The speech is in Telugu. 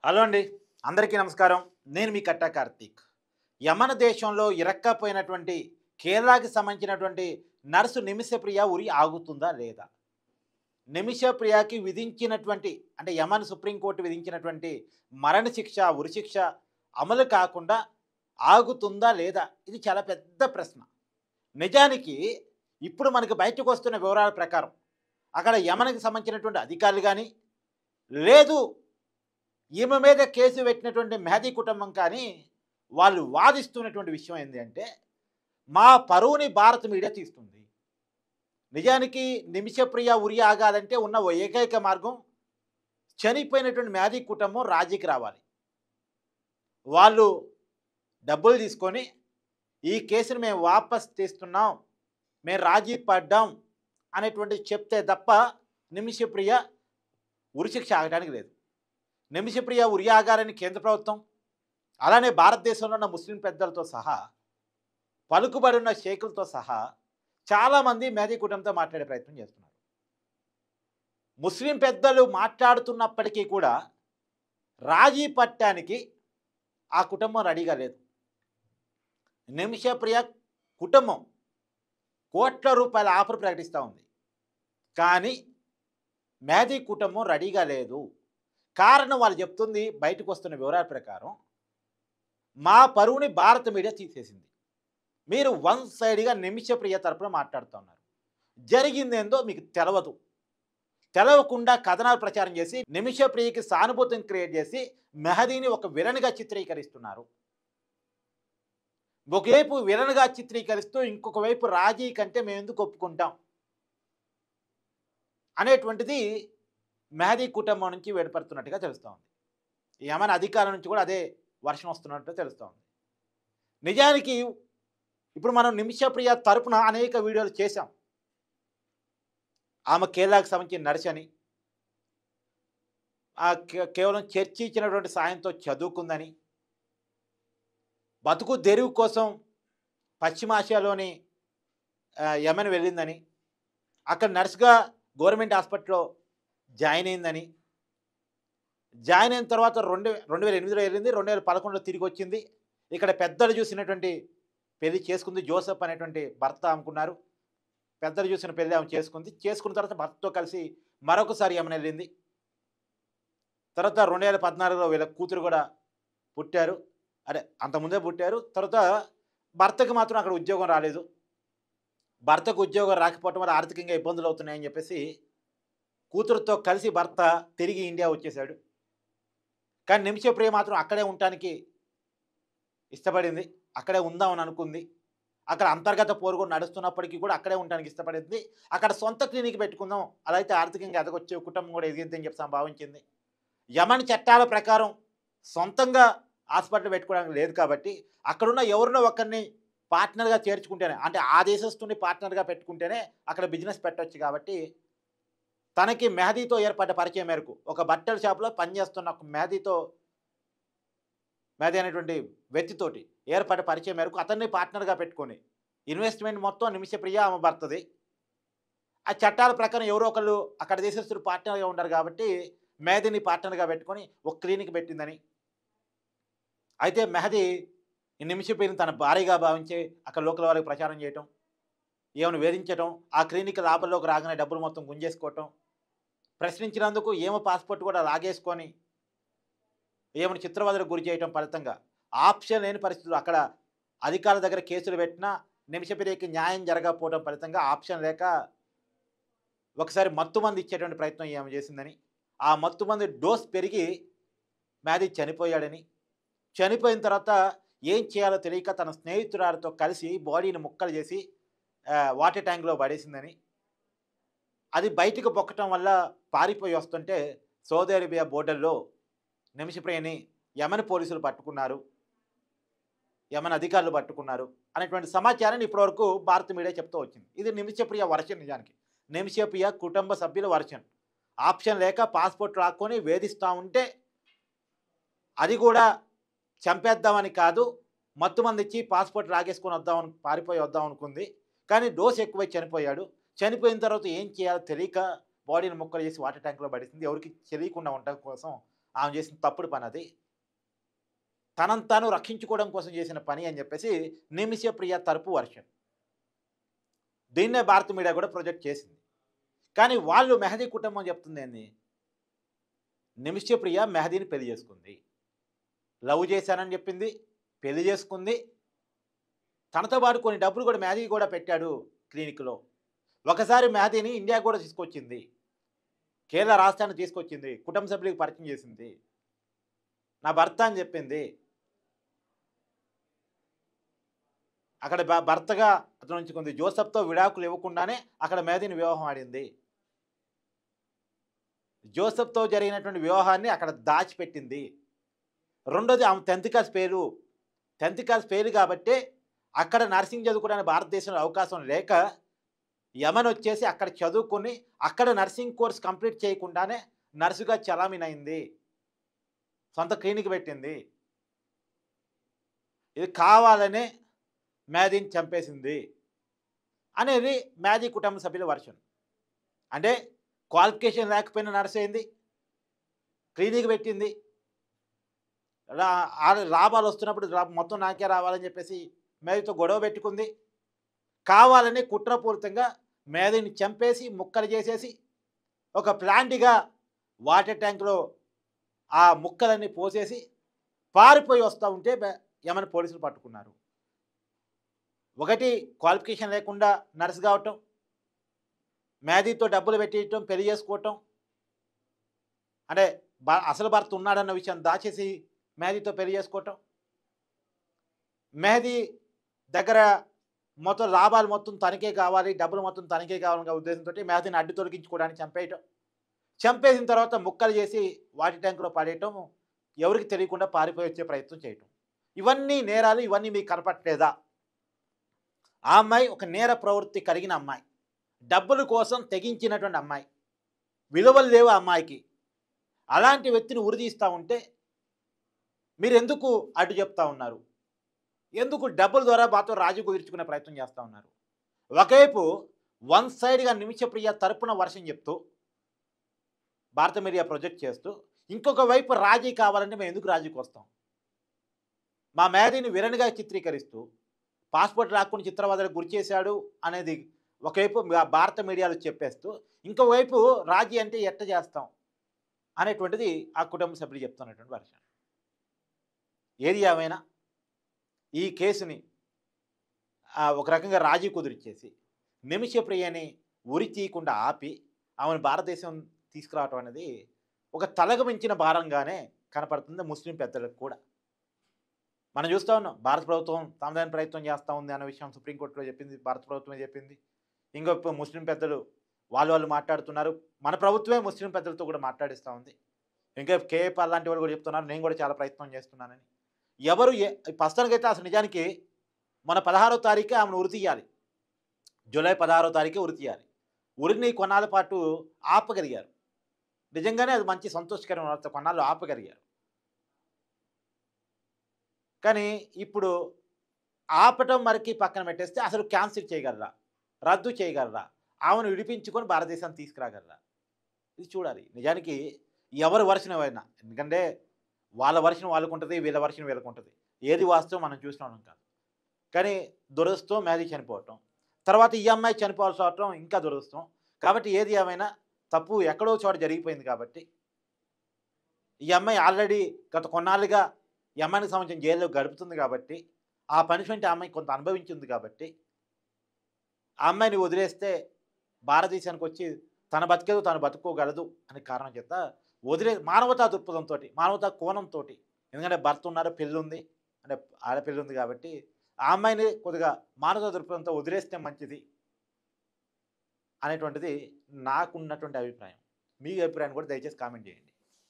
హలో అండి. అందరికీ నమస్కారం. నేను మీ కట్టా కార్తీక్. యమన దేశంలో ఇరక్కపోయినటువంటి కేరళకి సంబంధించినటువంటి నర్సు నిమిషప్రియ ఉరి ఆగుతుందా లేదా? నిమిషప్రియకి విధించినటువంటి అంటే యమన్ సుప్రీంకోర్టు విధించినటువంటి మరణశిక్ష, ఉరిశిక్ష అమలు కాకుండా ఆగుతుందా లేదా? ఇది చాలా పెద్ద ప్రశ్న. నిజానికి ఇప్పుడు మనకు బయటకొస్తున్న వివరాల ప్రకారం అక్కడ యమన్‌కి సంబంధించినటువంటి అధికారులు గాని, లేదు ఈమె మీద కేసు పెట్టినటువంటి మెహదీ కుటుంబం కానీ, వాళ్ళు వాదిస్తున్నటువంటి విషయం ఏంది అంటే, మా పరువుని భారత్ మీడియా తీస్తుంది. నిజానికి నిమిషప్రియ ఉరి ఆగాలంటే ఉన్న ఓ ఏకైక మార్గం చనిపోయినటువంటి మెహదీ కుటుంబం రాజీకి రావాలి. వాళ్ళు డబ్బులు తీసుకొని, ఈ కేసుని మేము వాపస్ తీస్తున్నాం, మేము రాజీ పడ్డాం అనేటువంటిది చెప్తే తప్ప నిమిషప్రియ ఉరిశిక్ష ఆగటానికి లేదు. నిమిషప్రియ ఉరి ఆగాలని కేంద్ర ప్రభుత్వం, అలానే భారతదేశంలో ఉన్న ముస్లిం పెద్దలతో సహా, పలుకుబడి ఉన్న షేకులతో సహా చాలామంది మెహదీ కుటుంబంతో మాట్లాడే ప్రయత్నం చేస్తున్నారు. ముస్లిం పెద్దలు మాట్లాడుతున్నప్పటికీ కూడా రాజీ పట్టడానికి ఆ కుటుంబం రెడీగా లేదు. నిమిషప్రియ కుటుంబం కోట్ల రూపాయల ఆఫర్ ప్రకటిస్తూ ఉంది. కానీ మెహదీ కుటుంబం రెడీగా లేదు. కారణం వాళ్ళు చెప్తుంది బయటకు వస్తున్న వివరాల ప్రకారం, మా పరువుని భారత మీడియా తీసేసింది. మీరు వన్ సైడ్‌గా నిమిషప్రియ తరపున మాట్లాడుతున్నారు. జరిగిందేందో మీకు తెలవదు. తెలవకుండా కథనాలు ప్రచారం చేసి నిమిషప్రియకి సానుభూతిని క్రియేట్ చేసి మెహదీని ఒక విలన్‌గా చిత్రీకరిస్తున్నారు. ఒకవైపు విలన్‌గా చిత్రీకరిస్తూ ఇంకొక వైపు రాజీ కంటే మేమెందుకు ఒప్పుకుంటాం అనేటువంటిది మెహదీ కుటుంబం నుంచి వేడుపడుతున్నట్టుగా తెలుస్తూ ఉంది. యమన్ అధికారుల నుంచి కూడా అదే వర్షన్ వస్తున్నట్టు తెలుస్తూ ఉంది. నిజానికి ఇప్పుడు మనం నిమిషప్రియ తరపున అనేక వీడియోలు చేశాం. ఆమె కేరళకు సంబంధించిన నర్స్ అని, కేవలం చర్చి ఇచ్చినటువంటి సాయంతో చదువుకుందని, బతుకు తెరువు కోసం పశ్చిమాసియాలోని యమన్ వెళ్ళిందని, అక్కడ నర్స్‌గా గవర్నమెంట్ హాస్పిటల్‌లో జాయిన్ అయిందని, జాయిన్ అయిన తర్వాత 2008లో వెళ్ళింది, 2011లో తిరిగి వచ్చింది. ఇక్కడ పెద్దలు చూసినటువంటి పెళ్లి చేసుకుంది. జోసెఫ్ అనేటువంటి భర్త అనుకున్నారు. పెద్దలు చూసిన పెళ్లి ఆమె చేసుకుంది. చేసుకున్న తర్వాత భర్తతో కలిసి మరొకసారి యమన్ వెళ్ళింది. తర్వాత 2014లో వీళ్ళ కూతురు కూడా పుట్టారు. అదే అంతకుముందే పుట్టారు. తర్వాత భర్తకి మాత్రం అక్కడ ఉద్యోగం రాలేదు. భర్తకు ఉద్యోగం రాకపోవటం వల్ల ఆర్థికంగా ఇబ్బందులు అవుతున్నాయని చెప్పేసి కూతురుతో కలిసి భర్త తిరిగి ఇండియా వచ్చేసాడు. కానీ నిమిషప్రియ మాత్రం అక్కడే ఉండటానికి ఇష్టపడింది. అక్కడే ఉందామని అనుకుంది. అక్కడ అంతర్గత పోరు కూడా నడుస్తున్నప్పటికీ కూడా అక్కడే ఉండటానికి ఇష్టపడింది. అక్కడ సొంత క్లినిక్ పెట్టుకుందాం, అలా అయితే ఆర్థికంగా ఎదగొచ్చే కుటుంబం కూడా ఎదిగిద్దని చెప్పి భావించింది. యమన్ చట్టాల ప్రకారం సొంతంగా హాస్పిటల్ పెట్టుకోవడానికి లేదు కాబట్టి అక్కడున్న ఎవరినో ఒకరిని పార్ట్నర్‌గా చేర్చుకుంటేనే, అంటే ఆ దేశస్తుని పార్ట్నర్‌గా పెట్టుకుంటేనే అక్కడ బిజినెస్ పెట్టొచ్చు కాబట్టి తనకి మెహదీతో ఏర్పడ్డ పరిచయం మేరకు ఒక బట్టల షాప్‌లో పనిచేస్తున్న ఒక మెహదీ అనేటువంటి వ్యక్తితోటి ఏర్పడ్డ పరిచయం మేరకు అతన్ని పార్ట్నర్‌గా పెట్టుకొని ఇన్వెస్ట్‌మెంట్ మొత్తం నిమిషప్రియ ఆమె భర్తది. ఆ చట్టాల ప్రకారం ఎవరో ఒకళ్ళు అక్కడ దేశస్తులు పార్ట్నర్‌గా ఉండరు కాబట్టి మెహదీని పార్ట్నర్‌గా పెట్టుకొని ఒక క్లినిక్ పెట్టిందని. అయితే మెహదీ ఈ నిమిషప్రియని తన భార్యగా భావించి అక్కడ లోకల్ వాళ్ళకి ప్రచారం చేయటం, ఈమెను వేధించటం, ఆ క్లినిక్ లాభంలోకి రాగానే డబ్బులు మొత్తం గుంజేసుకోవటం, ప్రశ్నించినందుకు ఈమె పాస్‌పోర్ట్ కూడా లాగేసుకొని ఈమెను చిత్రవదలకు గురి చేయటం ఫలితంగా ఆప్షన్ లేని పరిస్థితులు అక్కడ అధికారుల దగ్గర కేసులు పెట్టినా నిమిషప్రియకి న్యాయం జరగకపోవడం ఫలితంగా ఆప్షన్ లేక ఒకసారి మత్తుమందు ఇచ్చేటువంటి ప్రయత్నం ఈమె చేసిందని, ఆ మత్తుమందు డోస్ పెరిగి మెహదీ చనిపోయాడని, చనిపోయిన తర్వాత ఏం చేయాలో తెలియక తన స్నేహితురాలతో కలిసి బాడీని ముక్కలు చేసి వాటర్ ట్యాంక్‌లో పడేసిందని, అది బయటకు పొక్కటం వల్ల పారిపోయి వస్తుంటే సౌదీ అరేబియా బోర్డర్‌లో నిమిషప్రియని యమన్ పోలీసులు పట్టుకున్నారు, యమన్ అధికారులు పట్టుకున్నారు అనేటువంటి సమాచారాన్ని ఇప్పటివరకు భారత మీడియా చెప్తూ వచ్చింది. ఇది నిమిషప్రియ వర్షన్. నిజానికి నిమిషప్రియ కుటుంబ సభ్యుల వర్షన్. ఆప్షన్ లేక పాస్‌పోర్ట్ లాక్కొని వేధిస్తూ ఉంటే, అది కూడా చంపేద్దామని కాదు, మత్తుమందు ఇచ్చి పాస్‌పోర్ట్ లాగేసుకొని పారిపోయి వద్దాం అనుకుంది. కానీ డోస్ ఎక్కువై చనిపోయాడు. చనిపోయిన తర్వాత ఏం చేయాలో తెలియక బాడీని ముక్కలు చేసి వాటర్ ట్యాంక్‌లో పడేసింది. ఎవరికీ తెలియకుండా ఉండటం కోసం ఆమె చేసిన తప్పుడు పని అది. తనను తాను రక్షించుకోవడం కోసం చేసిన పని అని చెప్పేసి నిమిషప్రియ తరపు వర్షన్. దీన్నే భారత మీడియా కూడా ప్రొజెక్ట్ చేసింది. కానీ వాళ్ళు మెహదీ కుటుంబం చెప్తుంది ఏంది? నిమిషప్రియ మెహదీని పెళ్లి చేసుకుంది. లవ్ చేశానని చెప్పింది, పెళ్లి చేసుకుంది. తనతో పాటు కొన్ని డబ్బులు కూడా మెహదీ కూడా పెట్టాడు క్లినిక్లో. ఒకసారి మెహదీని ఇండియా కూడా తీసుకొచ్చింది, కేరళ రాష్ట్రాన్ని తీసుకొచ్చింది, కుటుంబ సభ్యులకు పరిచయం చేసింది, నా భర్త అని చెప్పింది. అక్కడ భర్తగా అతను ఉంచుకుంది. జోసెఫ్తో విడాకులు ఇవ్వకుండానే అక్కడ మెహదీని వివాహం ఆడింది. జోసెఫ్తో జరిగినటువంటి వివాహాన్ని అక్కడ దాచిపెట్టింది. రెండోది ఆమె 10th క్లాస్ ఫెయిల్ కాబట్టి అక్కడ నర్సింగ్ చదువుకోవడానికి భారతదేశంలో అవకాశం లేక యమన్ వచ్చేసి అక్కడ చదువుకొని అక్కడ నర్సింగ్ కోర్స్ కంప్లీట్ చేయకుండానే నర్సుగా చలామణి. సొంత క్లినిక్ పెట్టింది. ఇది కావాలనే మెహదీని చంపేసింది అనేది మెహదీ కుటుంబ సభ్యుల వర్షన్. అంటే క్వాలిఫికేషన్ లేకపోయినా నర్స్ అయింది, క్లినిక్ పెట్టింది, లాభాలు వస్తున్నప్పుడు మొత్తం నాకే రావాలని చెప్పేసి మెహదీతో గొడవ పెట్టుకుంది. కావాలని కుట్రపూరితంగా మెహదీని చంపేసి ముక్కలు చేసేసి ఒక ప్లాంట్గా వాటర్ ట్యాంక్లో ఆ ముక్కలన్నీ పోసేసి పారిపోయి వస్తూ ఉంటే యమన్ పోలీసులు పట్టుకున్నారు. ఒకటి క్వాలిఫికేషన్ లేకుండా నర్స్ కావటం, మెహదీతో డబ్బులు పెట్టేయటం, పెళ్లి చేసుకోవటం, అంటే అసలు భర్త ఉన్నాడన్న విషయం దాచేసి మెహదీతో పెళ్లి చేసుకోవటం, మెహదీ దగ్గర మొత్తం లాభాలు మొత్తం తనకే కావాలి, డబ్బులు మొత్తం తనకే కావాలనే ఉద్దేశంతో మెహదీని అడ్డు తొలగించుకోవడానికి చంపేయటం, చంపేసిన తర్వాత ముక్కలు చేసి వాటర్ ట్యాంకులో పడేయటం, ఎవరికి తెలియకుండా పారిపోయి వచ్చే ప్రయత్నం చేయటం. ఇవన్నీ నేరాలు. ఇవన్నీ మీకు కనపట్లేదా? ఆ అమ్మాయి ఒక నేర ప్రవృత్తి కలిగిన అమ్మాయి, డబ్బుల కోసం తెగించినటువంటి అమ్మాయి, విలువలు లేవు అమ్మాయికి. అలాంటి వ్యక్తిని ఉరిదీస్తూ ఉంటే మీరు ఎందుకు అడ్డు చెప్తా ఉన్నారు? ఎందుకు డబ్బుల ద్వారా బాతో రాజీ కుదుర్చుకునే ప్రయత్నం చేస్తూ ఉన్నారు? ఒకవైపు వన్ సైడ్గా నిమిషప్రియ తరపున వర్షం చెప్తూ భారత మీడియా ప్రొజెక్ట్ చేస్తూ, ఇంకొక వైపు రాజీ కావాలంటే మేము ఎందుకు రాజీకి వస్తాం? మా మెహదీని విలన్గా చిత్రీకరిస్తూ పాస్పోర్ట్ రాకుండా చిత్రవదలకు గురి చేశాడు అనేది ఒకవైపు భారత మీడియాలో చెప్పేస్తూ, ఇంకోవైపు రాజీ అంటే ఎట్ట చేస్తాం అనేటువంటిది ఆ కుటుంబ సభ్యులు చెప్తున్నటువంటి వర్షం. ఏది ఏమైనా ఈ కేసుని ఒక రకంగా రాజీ కుదిరిచేసి నిమిషప్రియని ఉరి తీయకుండా ఆపి ఆమెను భారతదేశం తీసుకురావటం అనేది ఒక తలగమించిన భారంగానే కనపడుతుంది ముస్లిం పెద్దలకు కూడా. మనం చూస్తూ ఉన్నాం, భారత ప్రభుత్వం తమదైన ప్రయత్నం చేస్తూ ఉంది అన్న విషయం సుప్రీంకోర్టులో చెప్పింది, భారత ప్రభుత్వమే చెప్పింది. ఇంకొక ముస్లిం పెద్దలు వాళ్ళు మాట్లాడుతున్నారు. మన ప్రభుత్వమే ముస్లిం పెద్దలతో కూడా మాట్లాడిస్తూ ఉంది. ఇంకా కేఏపీ లాంటి వాళ్ళు కూడా చెప్తున్నారు, నేను కూడా చాలా ప్రయత్నం చేస్తున్నానని. ఎవరు ప్రస్తుతానికైతే అసలు నిజానికి మన 16వ తారీఖే ఆమెను ఉరి తీయాలి, జూలై 16వ తారీఖే ఉరి తీయాలి. ఉరిని కొన్నాళ్ళ పాటు ఆపగలిగారు. నిజంగానే అది మంచి సంతోషకరమైన వార్త, కొన్నాళ్ళు ఆపగలిగారు. కానీ ఇప్పుడు ఆపటం మరికి పక్కన పెట్టేస్తే అసలు క్యాన్సిల్ చేయగలరా, రద్దు చేయగలరా, ఆమెను విడిపించుకొని భారతదేశాన్ని తీసుకురాగలరా? ఇది చూడాలి. నిజానికి ఎవరి వర్షన్ ఏమైనా, ఎందుకంటే వాళ్ళ వర్షన్ వాళ్ళకు ఉంటుంది, వీళ్ళ వర్షన్ వీళ్ళకు ఉంటుంది. ఏది వాస్తవం మనం చూసినాం కాదు. కానీ దురదృష్టం మెహదీ చనిపోవటం, తర్వాత ఈ అమ్మాయి చనిపోవాల్సి అవటం ఇంకా దురదృష్టం. కాబట్టి ఏది ఏమైనా తప్పు ఎక్కడో చోట జరిగిపోయింది. కాబట్టి ఈ అమ్మాయి ఆల్రెడీ గత కొన్నాళ్ళుగా ఈ అమ్మాయికి సంబంధించిన జైల్లో గడుపుతుంది. కాబట్టి ఆ పనిష్మెంట్ ఆ అమ్మాయి కొంత అనుభవించింది. కాబట్టి ఆ అమ్మాయిని వదిలేస్తే భారతదేశానికి వచ్చి తన బతికేదో తను బతుకోగలదు అనే కారణం చేత మానవతా దృక్పథంతో, మానవతా కోణంతో, ఎందుకంటే భర్త ఉన్నారు, పెళ్ళి ఉంది, అంటే ఆడపిల్లి ఉంది. కాబట్టి ఆ అమ్మాయిని కొద్దిగా మానవతా దృక్పథంతో వదిలేస్తే మంచిది అనేటువంటిది నాకున్నటువంటి అభిప్రాయం. మీ అభిప్రాయాన్ని కూడా దయచేసి కామెంట్ చేయండి.